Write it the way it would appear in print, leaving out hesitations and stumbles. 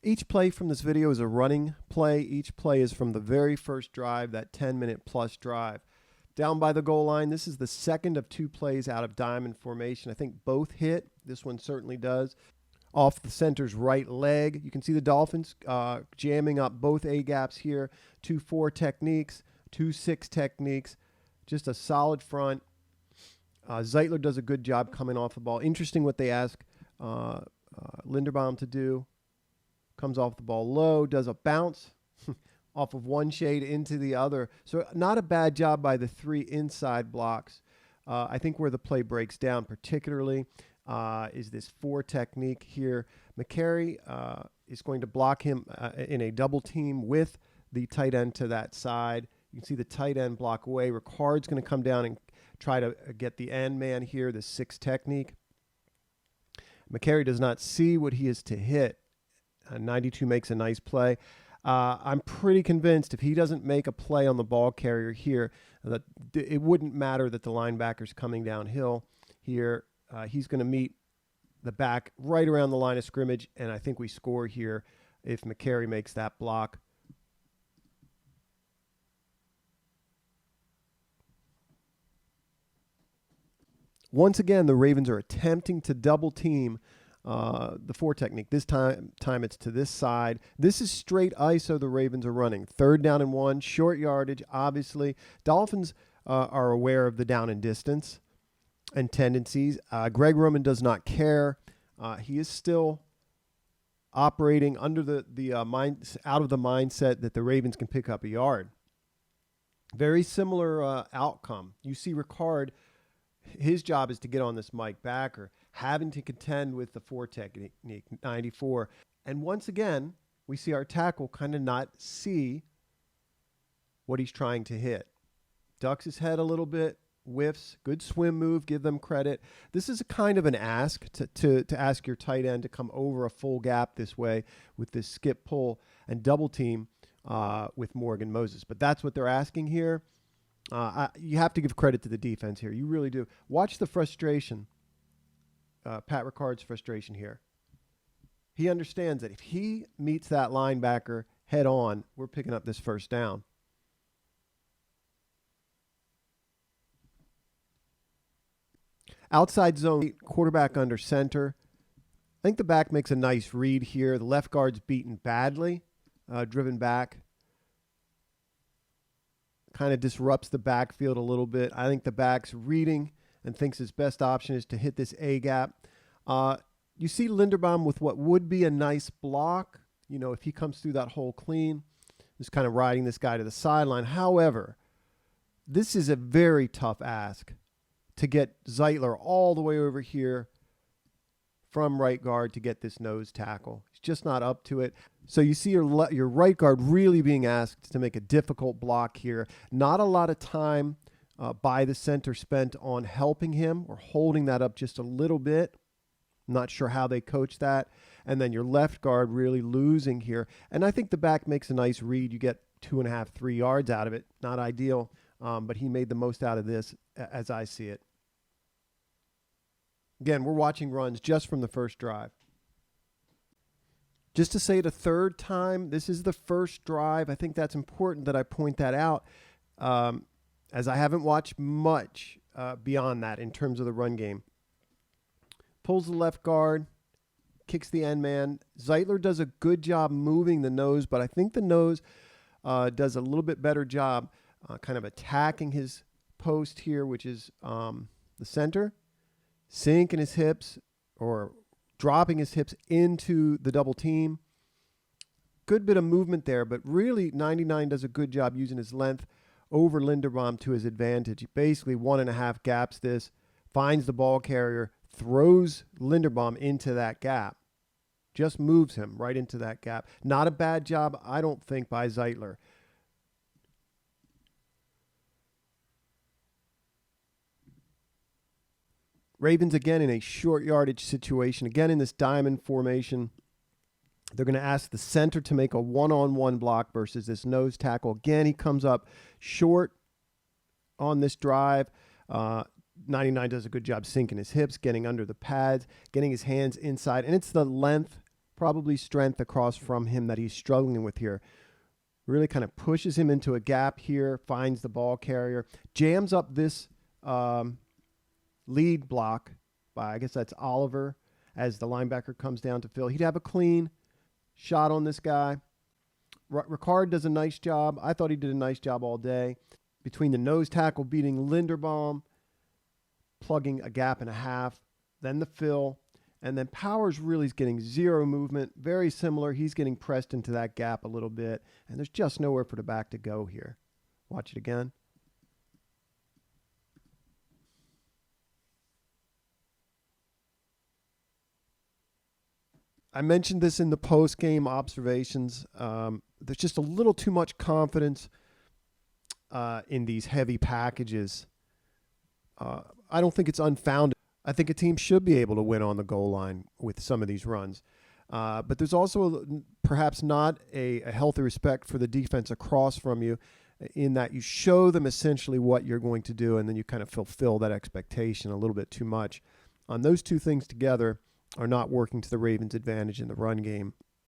Each play from this video is a running play. Each play is from the very first drive, that 10-minute plus drive. Down by the goal line, this is the second of 2 plays out of diamond formation. I think both hit. This one certainly does. Off the center's right leg, you can see the Dolphins jamming up both A-gaps here. 2-4 techniques, 2-6 techniques. Just a solid front. Zeitler does a good job coming off the ball. Interesting what they ask Linderbaum to do. Comes off the ball low, does a bounce off of one shade into the other. So not a bad job by the 3 inside blocks. I think where the play breaks down particularly is this 4 technique here. McCary is going to block him in a double team with the tight end to that side. You can see the tight end block away. Ricard's going to come down and try to get the end man here, the 6 technique. McCary does not see what he is to hit. 92 makes a nice play. I'm pretty convinced if he doesn't make a play on the ball carrier here, that it wouldn't matter that the linebacker's coming downhill here. He's going to meet the back right around the line of scrimmage, and I think we score here if McCary makes that block. Once again, the Ravens are attempting to double team the 4 technique. This time it's to this side. This is straight ISO the Ravens are running. 3rd down and 1, short yardage, obviously. Dolphins are aware of the down and distance and tendencies. Greg Roman does not care. He is still operating under out of the mindset that the Ravens can pick up a yard. Very similar outcome. You see Ricard, his job is to get on this Mike backer, having to contend with the 4 technique, 94. And once again, we see our tackle kind of not see what he's trying to hit. Ducks his head a little bit, whiffs, good swim move, give them credit. This is a kind of an ask to ask your tight end to come over a full gap this way with this skip pull and double team with Morgan Moses. But that's what they're asking here. You have to give credit to the defense here. You really do. Watch the frustration. Pat Ricard's frustration here. He understands that if he meets that linebacker head on, we're picking up this 1st down. Outside zone, quarterback under center. I think the back makes a nice read here. The left guard's beaten badly, driven back. Kind of disrupts the backfield a little bit. I think the back's reading and thinks his best option is to hit this A-gap. You see Linderbaum with what would be a nice block. You know, if he comes through that hole clean, just kind of riding this guy to the sideline. However, this is a very tough ask to get Zeitler all the way over here from right guard to get this nose tackle. He's just not up to it. So you see your right guard really being asked to make a difficult block here. Not a lot of time by the center spent on helping him or holding that up just a little bit. I'm not sure how they coach that. And then your left guard really losing here. And I think the back makes a nice read. You get 2.5, 3 yards out of it. Not ideal, but he made the most out of this as I see it. Again, we're watching runs just from the first drive. Just to say it a 3rd time, this is the 1st drive. I think that's important that I point that out. As I haven't watched much beyond that in terms of the run game. Pulls the left guard, kicks the end man. Zeitler does a good job moving the nose, but I think the nose does a little bit better job kind of attacking his post here, which is the center, sinking his hips or dropping his hips into the double team. Good bit of movement there, but really 99 does a good job using his length over Linderbaum to his advantage. He basically 1.5 gaps this, finds the ball carrier, throws Linderbaum into that gap. Just moves him right into that gap. Not a bad job, I don't think, by Zeitler. Ravens again in a short yardage situation, again in this diamond formation. They're going to ask the center to make a one-on-one block versus this nose tackle. Again, he comes up short on this drive. 99 does a good job sinking his hips, getting under the pads, getting his hands inside. And it's the length probably strength across from him that he's struggling with here. Really kind of pushes him into a gap here, finds the ball carrier, jams up this lead block by, I guess that's Oliver, as the linebacker comes down to fill. He'd have a clean shot on this guy. Ricard does a nice job. I thought he did a nice job all day. Between the nose tackle beating Linderbaum, plugging a gap and a half, then the fill, and then Powers really is getting zero movement. Very similar. He's getting pressed into that gap a little bit, and there's just nowhere for the back to go here. Watch it again. I mentioned this in the post-game observations. There's just a little too much confidence in these heavy packages. I don't think it's unfounded. I think a team should be able to win on the goal line with some of these runs. But there's also perhaps not a healthy respect for the defense across from you, in that you show them essentially what you're going to do, and then you kind of fulfill that expectation a little bit too much. Those two things together are not working to the Ravens' advantage in the run game.